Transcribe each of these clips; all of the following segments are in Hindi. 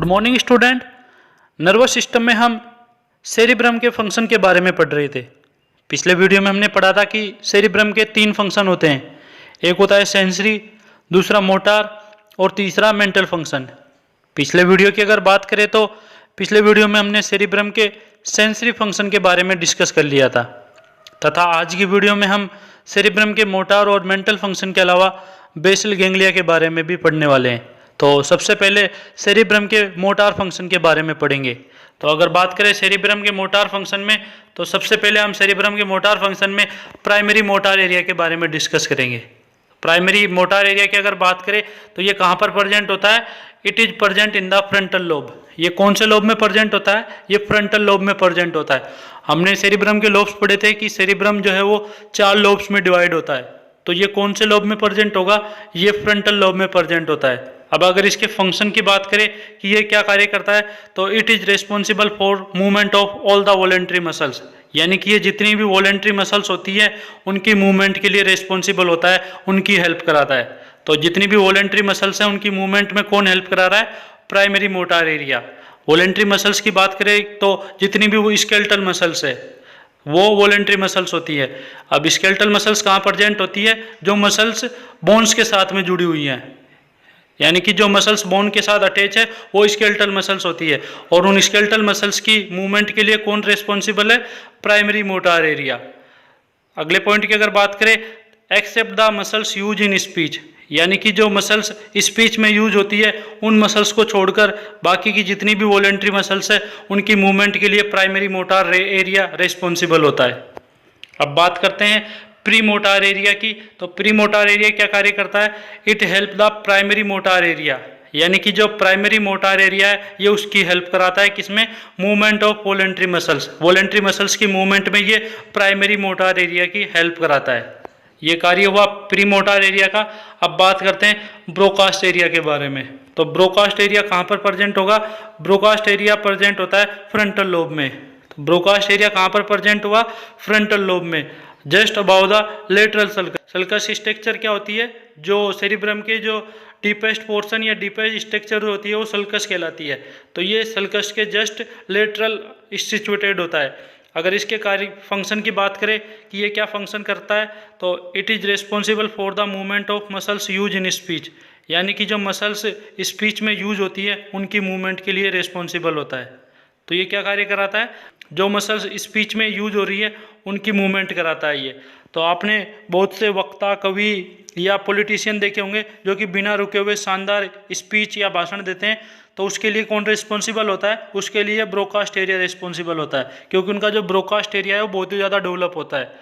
Morning student. नर्वस सिस्टम में हम सेरिब्रम के फंक्शन के बारे में पढ़ रहे थे। पिछले वीडियो में हमने पढ़ा था कि सेरिब्रम के 3 फंक्शन होते हैं। एक होता है सेंसरी, दूसरा मोटार और तीसरा मेंटल फंक्शन। पिछले वीडियो की अगर बात करें तो पिछले वीडियो में हमने सेरिब्रम के सेंसरी फंक्शन के बारे में डिस्कस कर लिया था, तथा आज की वीडियो में हम सेरिब्रम के मोटार और मेंटल फंक्शन के अलावा बेसल गैंग्लिया के बारे में भी पढ़ने वाले हैं। तो सबसे पहले सेरिब्रम के मोटार फंक्शन के बारे में पढ़ेंगे। तो अगर बात करें सेरिब्रम के मोटार फंक्शन में, तो सबसे पहले हम सेरिब्रम के मोटार फंक्शन में प्राइमरी मोटार एरिया के बारे में डिस्कस करेंगे। प्राइमरी मोटार एरिया की अगर बात करें तो ये कहाँ पर प्रेजेंट होता है? It is present in the frontal lobe. ये कौन से लोब में प्रेजेंट होता है? ये फ्रंटल लोब में प्रेजेंट होता है। हमने सेरिब्रम के लोब्स पढ़े थे कि सेरिब्रम जो है वो 4 लोब्स में डिवाइड होता है। तो ये कौन से लोब में प्रेजेंट होगा? ये फ्रंटल लोब में प्रेजेंट होता है। अब अगर इसके फंक्शन की बात करें कि ये क्या कार्य करता है, तो it is responsible for movement of all the voluntary muscles. यानी कि ये जितनी भी वॉलेंट्री मसल्स होती है उनकी मूवमेंट के लिए रिस्पॉन्सिबल होता है, उनकी हेल्प कराता है। तो जितनी भी वॉलेंट्री मसल्स हैं उनकी मूवमेंट में कौन हेल्प करा रहा है? Primary motor area. Voluntary muscles की बात करें तो जितनी भी वो स्केलेटल मसल्स है वो वॉलेंट्री मसल्स होती है। अब स्केलेटल मसल्स कहाँ प्रेजेंट होती है? जो मसल्स बोन्स के साथ में जुड़ी हुई हैं, यानी कि जो मसल्स बोन के साथ अटैच है वो स्केलेटल मसल्स होती है। और उन स्केलेटल मसल्स की मूवमेंट के लिए कौन रिस्पॉन्सिबल है? Primary motor area. अगले पॉइंट की अगर बात करें, except the muscles use in speech, यानी कि जो मसल्स स्पीच में यूज होती है उन मसल्स को छोड़कर बाकी की जितनी भी वॉलेंट्री मसल्स है उनकी मूवमेंट के लिए प्राइमरी मोटार एरिया रिस्पॉन्सिबल होता है। अब बात करते हैं प्री मोटार एरिया की। तो प्री मोटार एरिया क्या कार्य करता है? It help the primary motor area, यानी कि जो प्राइमरी मोटार एरिया है ये उसकी हेल्प कराता है किसमें? Movement of voluntary muscles. Voluntary muscles की मूवमेंट में ये प्राइमरी मोटार एरिया की हेल्प कराता है। ये कार्य हुआ प्री मोटार एरिया का। अब बात करते हैं ब्रोकास्ट एरिया के बारे में। तो ब्रोकास्ट एरिया कहाँ पर प्रेजेंट होगा? ब्रोकास्ट एरिया प्रेजेंट होता है फ्रंटल लोब में। तो ब्रोकास्ट एरिया कहाँ पर प्रेजेंट हुआ? फ्रंटल लोब में, just about the lateral sulcus. Sulcus structure क्या होती है? जो सेरिब्रम के जो डीपेस्ट पोर्शन या डीपेस्ट स्ट्रक्चर होती है वो सल्कस कहलाती है। तो ये सल्कस के जस्ट लेटरल सिचुएटेड होता है। अगर इसके कार्य फंक्शन की बात करें कि ये क्या फंक्शन करता है, तो it is responsible for the movement of muscles use in speech, यानी कि जो मसल्स स्पीच में यूज होती है उनकी मूवमेंट के लिए रिस्पॉन्सिबल होता है। तो ये क्या कार्य कराता है? जो मसल्स स्पीच में यूज हो रही है उनकी मूवमेंट कराता है ये। तो आपने बहुत से वक्ता, कवि या पॉलिटिशियन देखे होंगे जो कि बिना रुके हुए शानदार स्पीच या भाषण देते हैं। तो उसके लिए कौन रिस्पॉन्सिबल होता है? उसके लिए ब्रोकास्ट एरिया रिस्पॉन्सिबल होता है, क्योंकि उनका जो ब्रोकास्ट एरिया है वो बहुत ही ज़्यादा डेवलप होता है।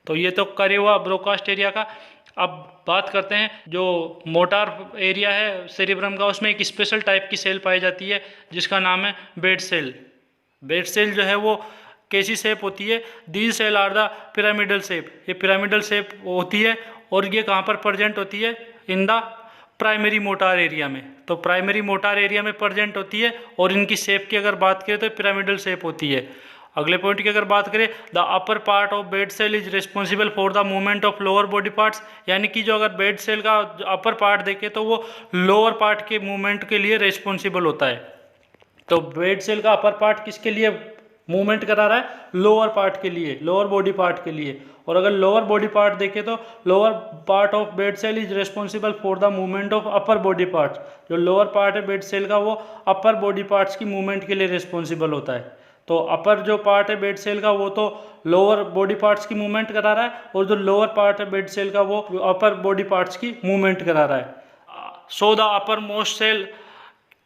तो ये तो कार्य हुआ ब्रोकास्ट एरिया का। अब बात करते हैं जो मोटार एरिया है सेरिब्रम का, उसमें एक स्पेशल टाइप की सेल पाई जाती है जिसका नाम है बेड सेल। बेड सेल जो है वो कैसी शेप होती है? These cell are the pyramidal shape. ये पिरामिडल शेप होती है और ये कहाँ पर प्रेजेंट होती है? In the primary motor area में। तो प्राइमरी मोटार एरिया में प्रेजेंट होती है और इनकी शेप की अगर बात करें तो पिरामिडल शेप होती है। अगले पॉइंट की अगर बात करें, the upper part of Betz cell is responsible for the movement of lower body parts, यानी कि जो अगर बेड सेल का अपर पार्ट देखें तो वो लोअर पार्ट के मूवमेंट के लिए रिस्पॉन्सिबल होता है। तो बेड सेल का अपर पार्ट किसके लिए मूवमेंट करा रहा है? लोअर पार्ट के लिए, लोअर बॉडी पार्ट के लिए। और अगर लोअर बॉडी पार्ट देखें तो lower part of Betz cell is responsible for the movement of upper body parts. जो लोअर पार्ट है बेड सेल का वो अपर बॉडी पार्ट्स की मूवमेंट के लिए रिस्पॉन्सिबल होता है। तो अपर जो पार्ट है बेड सेल का वो तो लोअर बॉडी पार्ट्स की मूवमेंट करा रहा है, और जो लोअर पार्ट है बेड सेल का वो अपर बॉडी पार्ट्स की मूवमेंट करा रहा है। So the upper most cell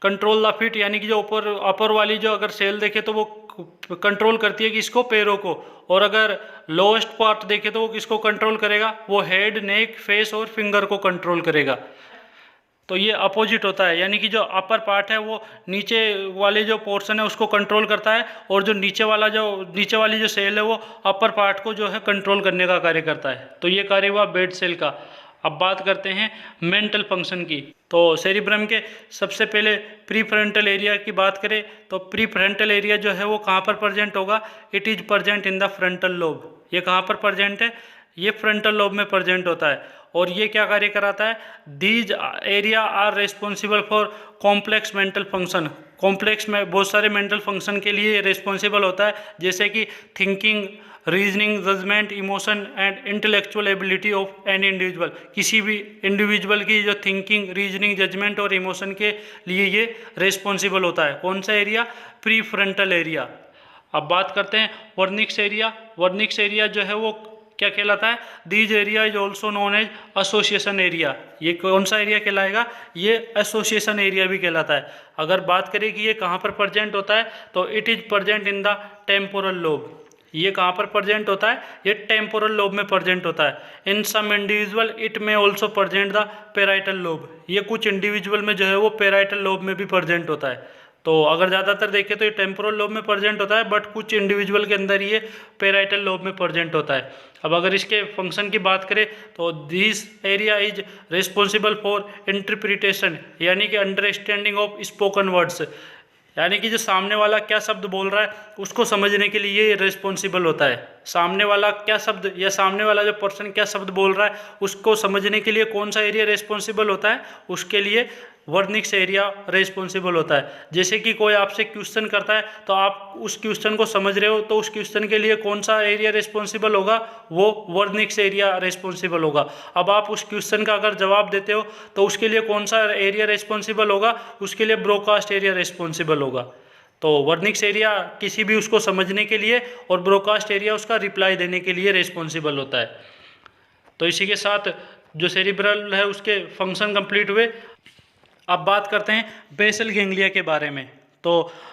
control the feet, यानी कि जो अपर वाली जो अगर सेल देखे तो वो कंट्रोल करती है किसको? पैरों को। और अगर लोएस्ट पार्ट देखे तो वो किसको कंट्रोल करेगा? वो हेड, नेक, फेस और फिंगर को कंट्रोल करेगा। तो ये अपोजिट होता है, यानी कि जो अपर पार्ट है वो नीचे वाले जो पोर्शन है उसको कंट्रोल करता है, और जो नीचे वाली जो सेल है वो अपर पार्ट को जो है कंट्रोल करने का कार्य करता है। तो ये कार्य हुआ बेड सेल का। अब बात करते हैं मेंटल फंक्शन की। तो सेरिब्रम के सबसे पहले प्री फ्रंटल एरिया की बात करें तो प्री फ्रंटल एरिया जो है वो कहाँ पर प्रेजेंट होगा? It is present in the frontal lobe. ये कहाँ पर प्रेजेंट है? ये फ्रंटल लोब में प्रेजेंट होता है। और ये क्या कार्य कराता है? These area are responsible for complex mental function. Complex में बहुत सारे मेंटल फंक्शन के लिए रिस्पॉन्सिबल होता है, जैसे कि thinking, reasoning, judgement, emotion and intellectual ability of any individual. किसी भी इंडिविजुअल की जो थिंकिंग, रीजनिंग, जजमेंट और इमोशन के लिए ये रिस्पॉन्सिबल होता है। कौन सा एरिया? Pre frontal area. अब बात करते हैं वर्निक्स एरिया। वर्निक्स एरिया जो है वो क्या कहलाता है? These area is also known as association area. ये कौन सा एरिया कहलाएगा? ये एसोसिएशन एरिया भी कहलाता है। अगर बात करें कि ये कहाँ पर प्रेजेंट होता है, तो it is present in the temporal lobe. ये कहाँ पर प्रेजेंट होता है? ये टेम्पोरल लोब में प्रेजेंट होता है। इन सम इंडिविजुअल इट में also present the parietal lobe. ये कुछ इंडिविजुअल में जो है वो पेराइटल लोब में भी प्रेजेंट होता है। तो अगर ज़्यादातर देखें तो ये टेम्पोरल लोब में प्रेजेंट होता है, बट कुछ इंडिविजुअल के अंदर ये पेराइटल लोब में प्रेजेंट होता है। अब अगर इसके फंक्शन की बात करें तो this area is responsible for interpretation, यानी कि अंडरस्टैंडिंग ऑफ स्पोकन वर्ड्स, यानी कि जो सामने वाला क्या शब्द बोल रहा है उसको समझने के लिए ये रिस्पॉन्सिबल होता है। सामने वाला क्या शब्द या सामने वाला जो पर्सन क्या शब्द बोल रहा है उसको समझने के लिए कौन सा एरिया रिस्पॉन्सिबल होता है? उसके लिए वर्निक्स एरिया रिस्पॉन्सिबल होता है। जैसे कि कोई आपसे क्वेश्चन करता है तो आप उस क्वेश्चन को समझ रहे हो, तो उस क्वेश्चन के लिए कौन सा एरिया रिस्पॉन्सिबल होगा? वो वर्निक्स एरिया रिस्पॉन्सिबल होगा। अब आप उस क्वेश्चन का अगर जवाब देते हो तो उसके लिए कौन सा एरिया रिस्पॉन्सिबल होगा? उसके लिए ब्रॉडकास्ट एरिया रिस्पॉन्सिबल होगा। तो वर्निक्स एरिया किसी भी उसको समझने के लिए और ब्रॉडकास्ट एरिया उसका रिप्लाई देने के लिए रिस्पॉन्सिबल होता है। तो इसी के साथ जो सेरिब्रल है उसके फंक्शन कंप्लीट हुए। अब बात करते हैं बेसल गैंग्लिया के बारे में। तो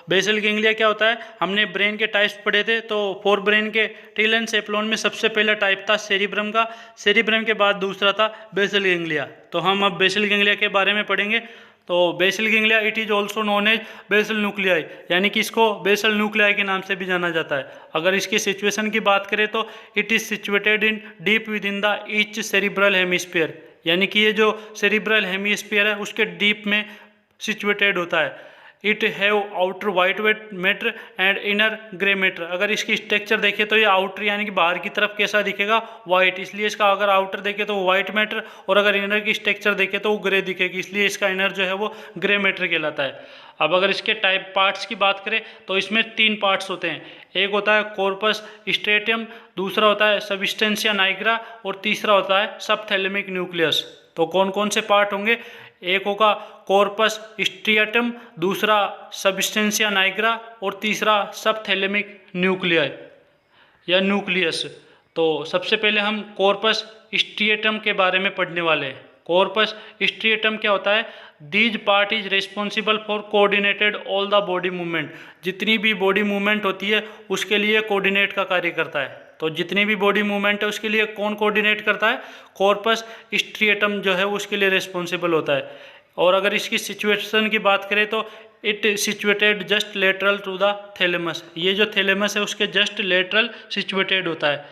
बेसल गैंग्लिया क्या होता है? हमने ब्रेन के टाइप्स पढ़े थे। तो फोर ब्रेन के टेलेनसेफ्लॉन में सबसे पहला टाइप था सेरिब्रम का। सेरिब्रम के बाद दूसरा था बेसल गैंग्लिया। तो हम अब बेसल गैंग्लिया के बारे में पढ़ेंगे। तो basal ganglia it is also known as basal nuclei, यानी कि इसको बेसल न्यूक्लियाई के नाम से भी जाना जाता है। अगर इसकी सिचुएशन की बात करें तो it is situated in deep with in the each cerebral hemisphere, यानी कि ये जो सेरिब्रल हेमिस्फीयर है उसके डीप में सिचुएटेड होता है। It have outer white matter and inner grey matter. अगर इसकी स्ट्रक्चर देखें तो ये आउटर यानी कि बाहर की तरफ कैसा दिखेगा? वाइट, इसलिए इसका अगर आउटर देखें तो वाइट मैटर, और अगर इनर की स्ट्रक्चर देखें तो वो ग्रे दिखेगी, इसलिए इसका इनर जो है वो ग्रे मैटर कहलाता है। अब अगर इसके टाइप पार्ट्स की बात करें तो इसमें 3 पार्ट्स होते हैं। एक होता है कॉर्पस स्ट्रेटियम, दूसरा होता है सबस्टेंशिया नाइग्रा और तीसरा होता है सबथैलेमिक न्यूक्लियस। तो कौन कौन से पार्ट होंगे? एक होगा कॉर्पस स्ट्रिएटम, दूसरा सबस्टेंशिया नाइग्रा और तीसरा सबथैलेमिक न्यूक्लियाई या न्यूक्लियस। तो सबसे पहले हम कॉर्पस स्ट्रिएटम के बारे में पढ़ने वाले हैं। कॉर्पस स्ट्रिएटम क्या होता है? These part is responsible for coordinated all the body movement. जितनी भी बॉडी मूवमेंट होती है उसके लिए कोऑर्डिनेट का कार्य करता है। तो जितनी भी बॉडी मूवमेंट है उसके लिए कौन कोऑर्डिनेट करता है? कॉर्पस स्ट्रिएटम जो है उसके लिए रिस्पॉन्सिबल होता है। और अगर इसकी सिचुएशन की बात करें तो it situated just lateral to the thalamus. ये जो थैलेमस है उसके जस्ट लेटरल सिचुएटेड होता है।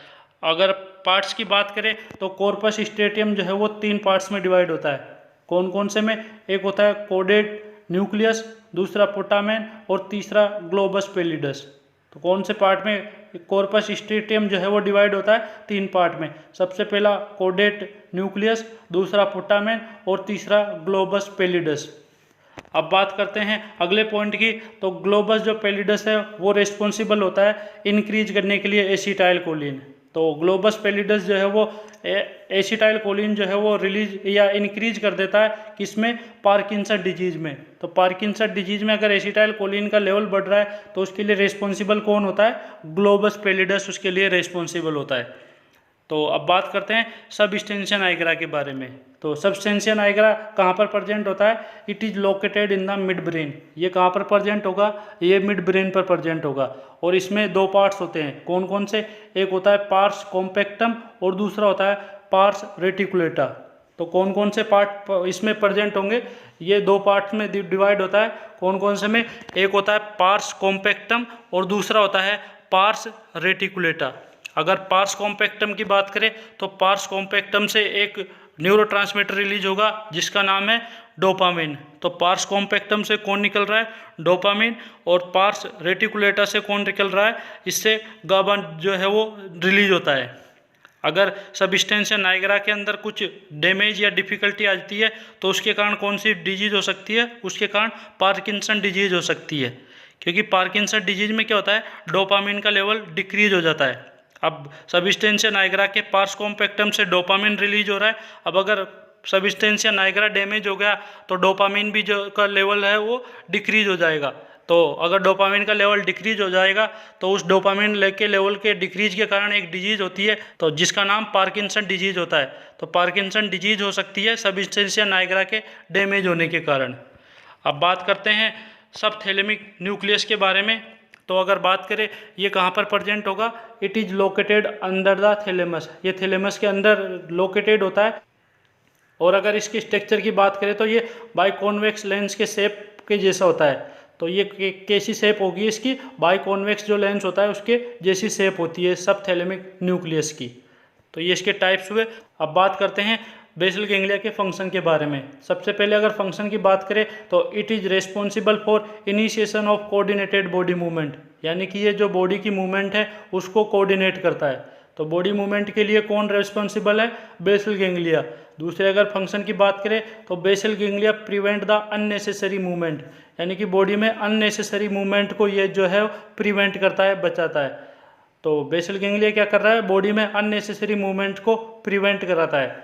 अगर पार्ट्स की बात करें तो कॉर्पस स्ट्रिएटम जो है वो 3 पार्ट्स में डिवाइड होता है। कौन कौन से में? एक होता है कोडेड न्यूक्लियस, दूसरा पोटामेन और तीसरा ग्लोबस पेलिडस। तो कौन से पार्ट में कॉर्पस स्ट्रिएटम जो है वो डिवाइड होता है? 3 पार्ट में। सबसे पहला कोडेड न्यूक्लियस, दूसरा पोटामेन और तीसरा ग्लोबस पेलिडस। अब बात करते हैं अगले पॉइंट की। तो ग्लोबस जो पेलिडस है वो रिस्पॉन्सिबल होता है इंक्रीज करने के लिए एसिटाइल कोलिन। तो ग्लोबस पेलिडस जो है वो एसिटाइल कोलिन जो है वो रिलीज या इंक्रीज कर देता है किसमें? पार्किंसन डिजीज में। तो पार्किंसन डिजीज में अगर एसिटाइल कोलिन का लेवल बढ़ रहा है तो उसके लिए रिस्पॉन्सिबल कौन होता है? ग्लोबस पेलिडस उसके लिए रिस्पॉन्सिबल होता है। तो अब बात करते हैं सबस्टेंशिया नाइग्रा के बारे में। तो सबस्टेंशिया नाइग्रा कहाँ पर प्रेजेंट होता है? It is located in the mid brain. ये कहाँ पर प्रेजेंट होगा? ये मिड ब्रेन पर प्रेजेंट होगा। और इसमें 2 पार्ट्स होते हैं। कौन कौन से? एक होता है पार्स कॉम्पैक्टम और दूसरा होता है पार्स रेटिकुलेटा। तो कौन कौन से पार्ट इसमें प्रेजेंट होंगे? ये 2 पार्ट्स में डिवाइड होता है। कौन कौन से में? एक होता है पार्स कॉम्पैक्टम और दूसरा होता है पार्स रेटिकुलेटा। अगर पार्स कॉम्पैक्टम की बात करें तो पार्स कॉम्पैक्टम से एक न्यूरोट्रांसमीटर रिलीज होगा जिसका नाम है डोपामिन। तो पार्स कॉम्पैक्टम से कौन निकल रहा है? डोपामिन। और पार्स रेटिकुलेटा से कौन निकल रहा है? इससे गाबा जो है वो रिलीज होता है। अगर सबस्टेंशिया नाइग्रा के अंदर कुछ डैमेज या डिफ़िकल्टी आती है तो उसके कारण कौन सी डिजीज़ हो सकती है? उसके कारण पार्किंसन डिजीज़ हो सकती है, क्योंकि पार्किंसन डिजीज़ में क्या होता है, डोपामिन का लेवल डिक्रीज हो जाता है। अब सबस्टेंशिया नाइग्रा के पार्स कॉम्पैक्टम से डोपामिन रिलीज हो रहा है। अब अगर सबस्टेंशिया नाइग्रा डैमेज हो गया तो डोपामिन भी जो का लेवल है वो डिक्रीज हो जाएगा। तो अगर डोपामिन का लेवल डिक्रीज हो जाएगा तो उस डोपामिन के लेवल के डिक्रीज के कारण एक डिजीज़ होती है तो जिसका नाम पार्किंसन डिजीज़ होता है। तो पार्किंसन डिजीज़ हो सकती है सबस्टेंशिया नाइग्रा के डैमेज होने के कारण। अब बात करते हैं सब थैलेमिक न्यूक्लियस के बारे में। तो अगर बात करें ये कहाँ पर प्रेजेंट होगा, it is located under the thalamus. ये थैलेमस के अंदर लोकेटेड होता है। और अगर इसके स्ट्रक्चर की बात करें तो ये बाइकॉन्वेक्स लेंस के शेप के जैसा होता है। तो ये कैसी शेप होगी इसकी, बाइकॉन्वेक्स जो लेंस होता है उसके जैसी शेप होती है सब थैलेमिक न्यूक्लियस की। तो ये इसके टाइप्स हुए। अब बात करते हैं बेसल गैंग्लिया के फंक्शन के बारे में। सबसे पहले अगर फंक्शन की बात करें तो it is responsible for initiation of coordinated body movement, यानी कि ये जो बॉडी की मूवमेंट है उसको कोऑर्डिनेट करता है। तो बॉडी मूवमेंट के लिए कौन रेस्पॉन्सिबल है? Basal ganglia. दूसरे अगर फंक्शन की बात करें तो basal ganglia prevent the unnecessary movement, यानी कि बॉडी में अननेसेसरी मूवमेंट को ये जो है प्रिवेंट करता है, बचाता है। तो बेसल गैंग्लिया क्या कर रहा है? बॉडी में अननेसेसरी मूवमेंट को प्रिवेंट कराता है।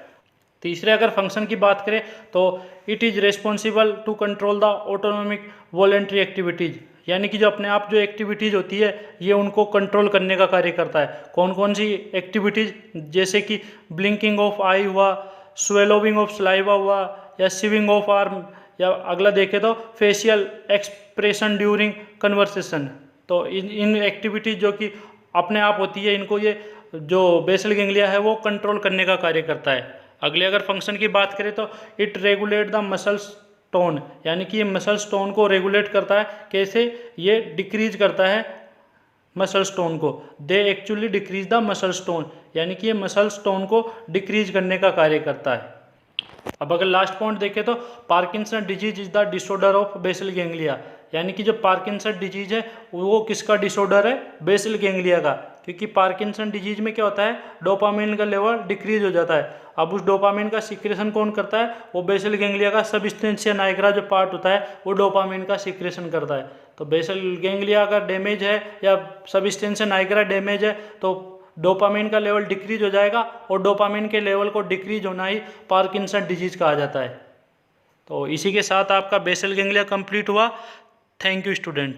तीसरे अगर फंक्शन की बात करें तो it is responsible to control the autonomic voluntary activities, यानी कि जो अपने आप जो एक्टिविटीज़ होती है ये उनको कंट्रोल करने का कार्य करता है। कौन कौन सी एक्टिविटीज़? जैसे कि ब्लिंकिंग ऑफ आई हुआ, स्वेलोविंग ऑफ सलाइवा हुआ, या स्विंग ऑफ आर्म, या अगला देखें तो फेशियल एक्सप्रेशन ड्यूरिंग कन्वर्सेशन। तो इन एक्टिविटीज़ जो कि अपने आप होती है इनको ये जो बेसल गैंग्लिया है वो कंट्रोल करने का कार्य करता है। अगले अगर फंक्शन की बात करें तो it regulate the muscles tone, यानी कि ये मसल्स टोन को रेगुलेट करता है। कैसे? ये डिक्रीज करता है मसल्स टोन को। They actually decrease the muscles tone, यानी कि ये मसल्स टोन को डिक्रीज करने का कार्य करता है। अब अगर लास्ट पॉइंट देखें तो Parkinson disease is the disorder of basal ganglia, यानी कि जो पार्किंसन डिजीज है वो किसका डिसऑर्डर है? बेसल गैंग्लिया का। क्योंकि पार्किंसन डिजीज में क्या होता है, डोपामिन का लेवल डिक्रीज हो जाता है। अब उस डोपामिन का सिक्रेशन कौन करता है? वो बेसल गैंग्लिया का सबस्टेंशिया नाइग्रा जो पार्ट होता है वो डोपामिन का सिक्रेशन करता है। तो बेसल गैंग्लिया का डैमेज है या सबस्टेंशिया नाइग्रा डैमेज है तो डोपामिन का लेवल डिक्रीज हो जाएगा, और डोपामिन के लेवल को डिक्रीज होना ही पार्किंसन डिजीज कहा जाता है। तो इसी के साथ आपका बेसल गैंग्लिया कंप्लीट हुआ। Thank you student.